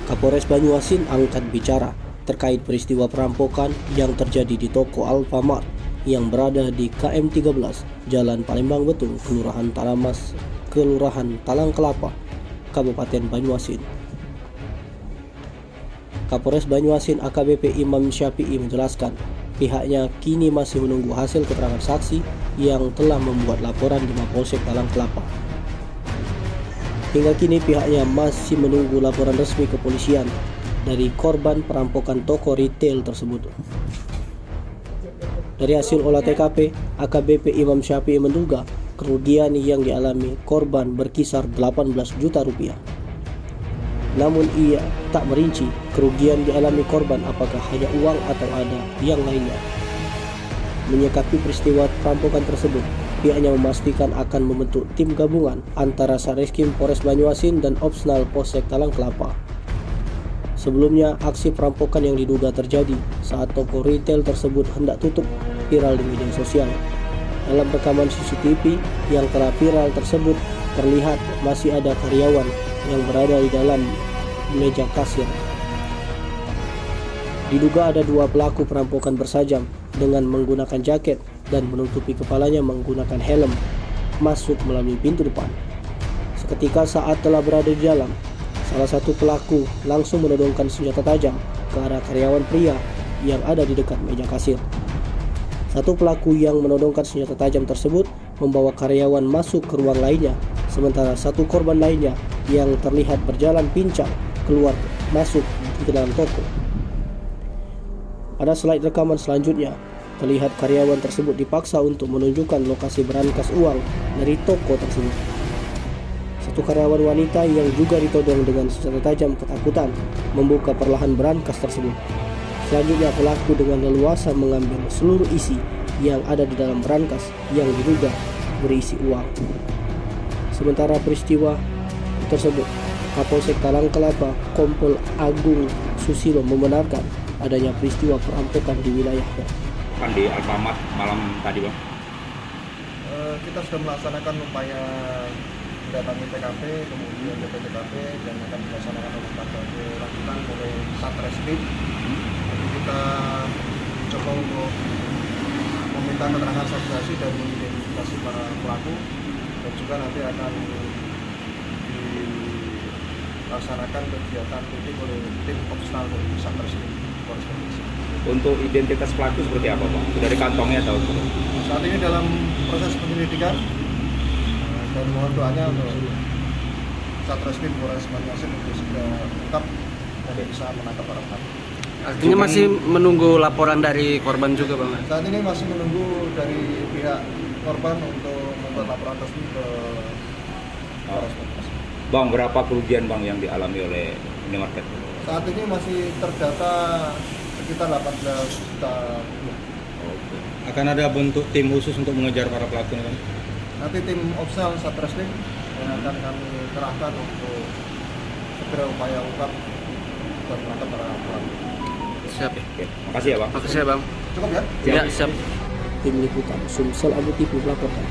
Kapolres Banyuasin angkat bicara terkait peristiwa perampokan yang terjadi di toko Alfamart yang berada di KM 13 Jalan Palembang Betung, Kelurahan Talamas, Kelurahan Talang Kelapa, Kabupaten Banyuasin. Kapolres Banyuasin AKBP Imam Syafi'i menjelaskan pihaknya kini masih menunggu hasil keterangan saksi yang telah membuat laporan di Mapolsek Talang Kelapa. Hingga kini pihaknya masih menunggu laporan resmi kepolisian dari korban perampokan toko retail tersebut. Dari hasil olah TKP, AKBP Imam Syafi'i menduga kerugian yang dialami korban berkisar 18 juta rupiah. Namun ia tak merinci kerugian dialami korban apakah hanya uang atau ada yang lainnya. Menyikapi peristiwa perampokan tersebut, pihaknya memastikan akan membentuk tim gabungan antara Satreskrim Polres Banyuasin dan Opsnal Polsek Talang Kelapa. Sebelumnya, aksi perampokan yang diduga terjadi saat toko retail tersebut hendak tutup viral di media sosial. Dalam rekaman CCTV yang telah viral tersebut, terlihat masih ada karyawan yang berada di dalam meja kasir. Diduga ada dua pelaku perampokan bersajam dengan menggunakan jaket dan menutupi kepalanya menggunakan helm masuk melalui pintu depan. Seketika saat telah berada di dalam, salah satu pelaku langsung menodongkan senjata tajam ke arah karyawan pria yang ada di dekat meja kasir. Satu pelaku yang menodongkan senjata tajam tersebut membawa karyawan masuk ke ruang lainnya, sementara satu korban lainnya yang terlihat berjalan pincang keluar masuk ke dalam toko. Pada slide rekaman selanjutnya, terlihat karyawan tersebut dipaksa untuk menunjukkan lokasi berangkas uang dari toko tersebut. Satu karyawan wanita yang juga ditodong dengan senjata tajam ketakutan membuka perlahan berangkas tersebut. Selanjutnya pelaku dengan leluasa mengambil seluruh isi yang ada di dalam berangkas yang diduga berisi uang. Sementara peristiwa tersebut, Kapolsek Talang Kelapa Kompol Agung Susilo membenarkan adanya peristiwa perampokan di wilayahnya. Di Alfamart malam tadi, Bang. Kita sudah melaksanakan upaya mendatangi TKP, kemudian TKP dan akan dilaksanakan lanjutan oleh Satreskrim. Nanti kita coba untuk meminta keterangan saksi dan mengidentifikasi para pelaku, dan juga nanti akan dilaksanakan kegiatan titik oleh tim Opsnal dari Satreskrim. Untuk identitas pelaku seperti apa, Bang? Sudah dikantongnya atau? Saat ini dalam proses penyelidikan dan mohon doanya untuk Satreskrim Polres Banyuasin untuk segera ungkap dan bisa menangkap para pelaku. Artinya masih menunggu laporan dari korban juga, Bang? Saat ini masih menunggu dari pihak korban untuk membuat laporan resmi ke Polres Banyuasin. Bang, berapa kerugian, Bang, yang dialami oleh minimarket? Saat ini masih terdata sekitar 18 juta rupiah. Oke. Akan ada bentuk tim khusus untuk mengejar para pelaku, kan? Nanti tim Opsnal Satreskrim yang akan kami kerahkan untuk segera upaya ungkap dan menangkap para pelaku. Siap. Oke. Makasih ya, Bang. Makasih ya, Bang. Cukup ya? Ya, siap. Tim Liputan Sumsel Abu TV melaporkan.